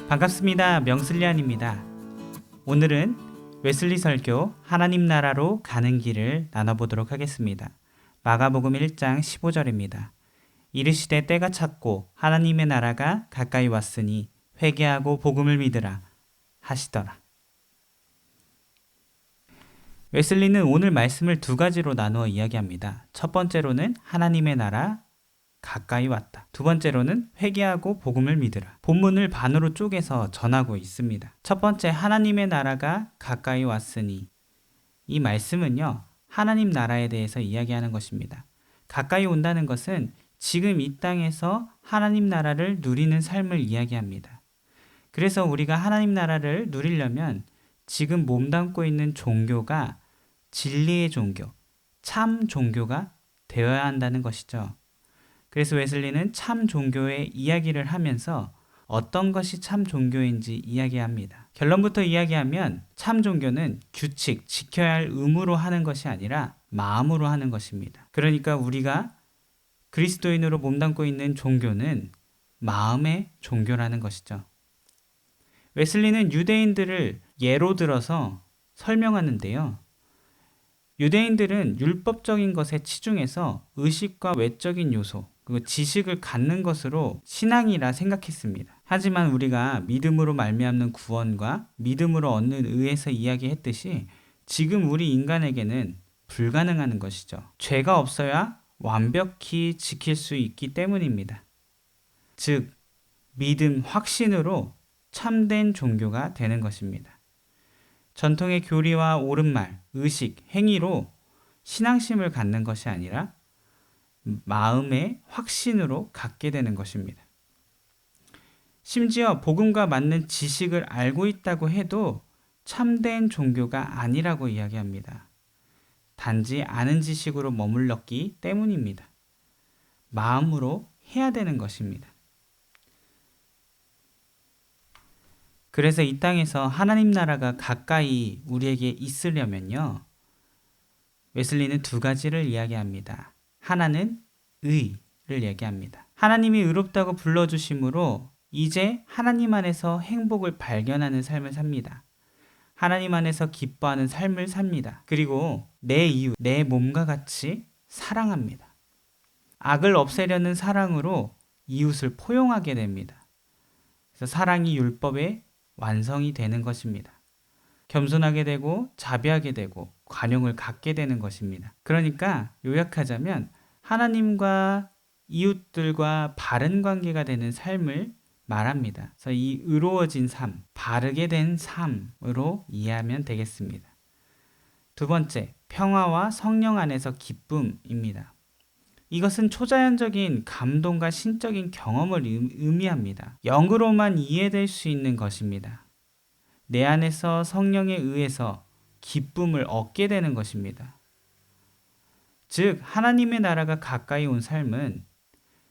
반갑습니다. 명슬리안입니다. 오늘은 웨슬리 설교 하나님 나라로 가는 길을 나눠보도록 하겠습니다. 마가복음 1장 15절입니다. 이르시되 때가 찼고 하나님의 나라가 가까이 왔으니 회개하고 복음을 믿으라 하시더라. 웨슬리는 오늘 말씀을 두 가지로 나누어 이야기합니다. 첫 번째로는 하나님의 나라 가까이 왔다. 두 번째로는 회개하고 복음을 믿으라. 본문을 반으로 쪼개서 전하고 있습니다. 첫 번째, 하나님의 나라가 가까이 왔으니, 이 말씀은요, 하나님 나라에 대해서 이야기하는 것입니다. 가까이 온다는 것은 지금 이 땅에서 하나님 나라를 누리는 삶을 이야기합니다. 그래서 우리가 하나님 나라를 누리려면 지금 몸담고 있는 종교가 진리의 종교, 참 종교가 되어야 한다는 것이죠. 그래서 웨슬리는 참 종교의 이야기를 하면서 어떤 것이 참 종교인지 이야기합니다. 결론부터 이야기하면 참 종교는 규칙, 지켜야 할 의무로 하는 것이 아니라 마음으로 하는 것입니다. 그러니까 우리가 그리스도인으로 몸담고 있는 종교는 마음의 종교라는 것이죠. 웨슬리는 유대인들을 예로 들어서 설명하는데요. 유대인들은 율법적인 것에 치중해서 의식과 외적인 요소, 그리고 지식을 갖는 것으로 신앙이라 생각했습니다. 하지만 우리가 믿음으로 말미암는 구원과 믿음으로 얻는 의에서 이야기했듯이 지금 우리 인간에게는 불가능한 것이죠. 죄가 없어야 완벽히 지킬 수 있기 때문입니다. 즉, 믿음, 확신으로 참된 종교가 되는 것입니다. 전통의 교리와 옳은 말, 의식, 행위로 신앙심을 갖는 것이 아니라 마음의 확신으로 갖게 되는 것입니다. 심지어 복음과 맞는 지식을 알고 있다고 해도 참된 종교가 아니라고 이야기합니다. 단지 아는 지식으로 머물렀기 때문입니다. 마음으로 해야 되는 것입니다. 그래서 이 땅에서 하나님 나라가 가까이 우리에게 있으려면요, 웨슬리는 두 가지를 이야기합니다. 하나는 의를 얘기합니다. 하나님이 의롭다고 불러주심으로 이제 하나님 안에서 행복을 발견하는 삶을 삽니다. 하나님 안에서 기뻐하는 삶을 삽니다. 그리고 내 이웃, 내 몸과 같이 사랑합니다. 악을 없애려는 사랑으로 이웃을 포용하게 됩니다. 그래서 사랑이 율법의 완성이 되는 것입니다. 겸손하게 되고 자비하게 되고 관용을 갖게 되는 것입니다. 그러니까 요약하자면 하나님과 이웃들과 바른 관계가 되는 삶을 말합니다. 그래서 이 의로워진 삶, 바르게 된 삶으로 이해하면 되겠습니다. 두 번째, 평화와 성령 안에서 기쁨입니다. 이것은 초자연적인 감동과 신적인 경험을 의미합니다. 영으로만 이해될 수 있는 것입니다. 내 안에서 성령에 의해서 기쁨을 얻게 되는 것입니다. 즉, 하나님의 나라가 가까이 온 삶은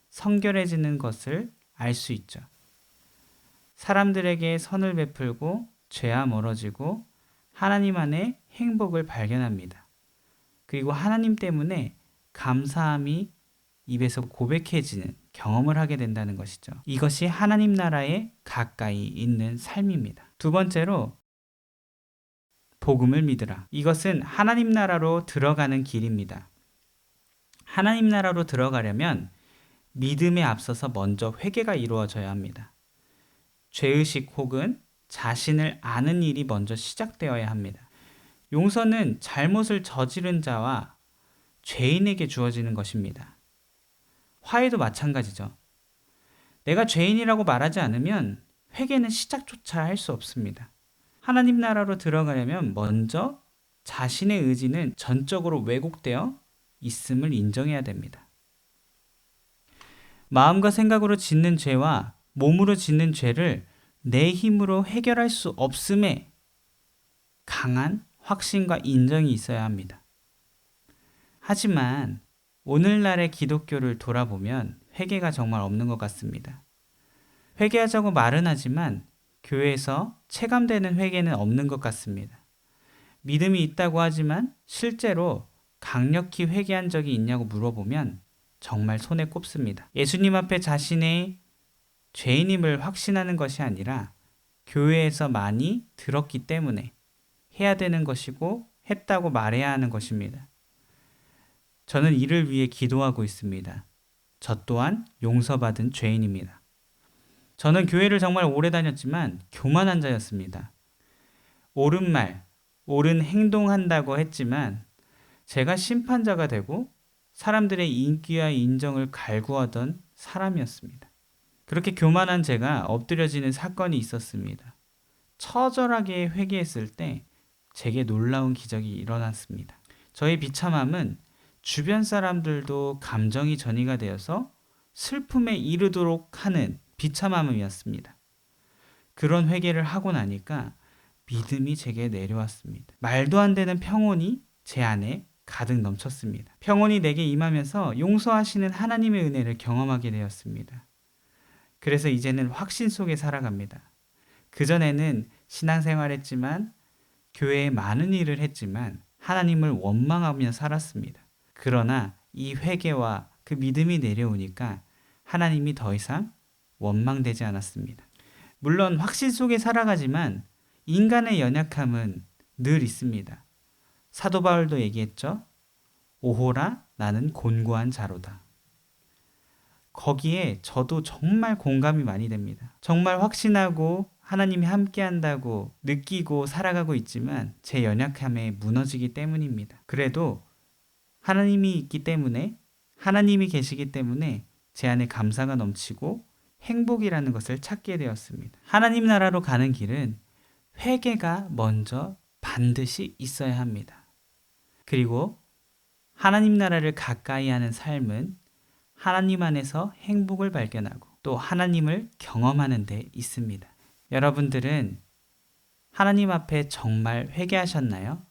성결해지는 것을 알 수 있죠. 사람들에게 선을 베풀고 죄와 멀어지고 하나님 안에 행복을 발견합니다. 그리고 하나님 때문에 감사함이 입에서 고백해지는 경험을 하게 된다는 것이죠. 이것이 하나님 나라에 가까이 있는 삶입니다. 두 번째로, 복음을 믿으라. 이것은 하나님 나라로 들어가는 길입니다. 하나님 나라로 들어가려면 믿음에 앞서서 먼저 회개가 이루어져야 합니다. 죄의식 혹은 자신을 아는 일이 먼저 시작되어야 합니다. 용서는 잘못을 저지른 자와 죄인에게 주어지는 것입니다. 화해도 마찬가지죠. 내가 죄인이라고 말하지 않으면 회개는 시작조차 할 수 없습니다. 하나님 나라로 들어가려면 먼저 자신의 의지는 전적으로 왜곡되어 있음을 인정해야 됩니다. 마음과 생각으로 짓는 죄와 몸으로 짓는 죄를 내 힘으로 해결할 수 없음에 강한 확신과 인정이 있어야 합니다. 하지만 오늘날의 기독교를 돌아보면 회개가 정말 없는 것 같습니다. 회개하자고 말은 하지만 교회에서 체감되는 회개는 없는 것 같습니다. 믿음이 있다고 하지만 실제로 강력히 회개한 적이 있냐고 물어보면 정말 손에 꼽습니다. 예수님 앞에 자신의 죄인임을 확신하는 것이 아니라 교회에서 많이 들었기 때문에 해야 되는 것이고 했다고 말해야 하는 것입니다. 저는 이를 위해 기도하고 있습니다. 저 또한 용서받은 죄인입니다. 저는 교회를 정말 오래 다녔지만 교만한 자였습니다. 옳은 말, 옳은 행동한다고 했지만 제가 심판자가 되고 사람들의 인기와 인정을 갈구하던 사람이었습니다. 그렇게 교만한 제가 엎드려지는 사건이 있었습니다. 처절하게 회개했을 때 제게 놀라운 기적이 일어났습니다. 저의 비참함은 주변 사람들도 감정이 전이가 되어서 슬픔에 이르도록 하는 비참함이었습니다. 그런 회개를 하고 나니까 믿음이 제게 내려왔습니다. 말도 안 되는 평온이 제 안에 가득 넘쳤습니다. 평온이 내게 임하면서 용서하시는 하나님의 은혜를 경험하게 되었습니다. 그래서 이제는 확신 속에 살아갑니다. 그전에는 신앙생활했지만 교회에 많은 일을 했지만 하나님을 원망하며 살았습니다. 그러나 이 회개와 그 믿음이 내려오니까 하나님이 더 이상 원망되지 않았습니다. 물론 확신 속에 살아가지만 인간의 연약함은 늘 있습니다. 사도 바울도 얘기했죠. 오호라 나는 곤고한 자로다. 거기에 저도 정말 공감이 많이 됩니다. 정말 확신하고 하나님이 함께한다고 느끼고 살아가고 있지만 제 연약함에 무너지기 때문입니다. 그래도 하나님이 있기 때문에 하나님이 계시기 때문에 제 안에 감사가 넘치고 행복이라는 것을 찾게 되었습니다. 하나님 나라로 가는 길은 회개가 먼저 반드시 있어야 합니다. 그리고 하나님 나라를 가까이 하는 삶은 하나님 안에서 행복을 발견하고 또 하나님을 경험하는 데 있습니다. 여러분들은 하나님 앞에 정말 회개하셨나요?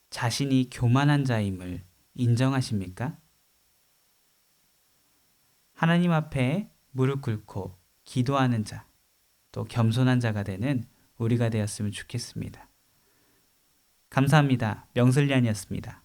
자신이 교만한 자임을 인정하십니까? 하나님 앞에 무릎 꿇고 기도하는 자, 또 겸손한 자가 되는 우리가 되었으면 좋겠습니다. 감사합니다. 명슬리안이었습니다.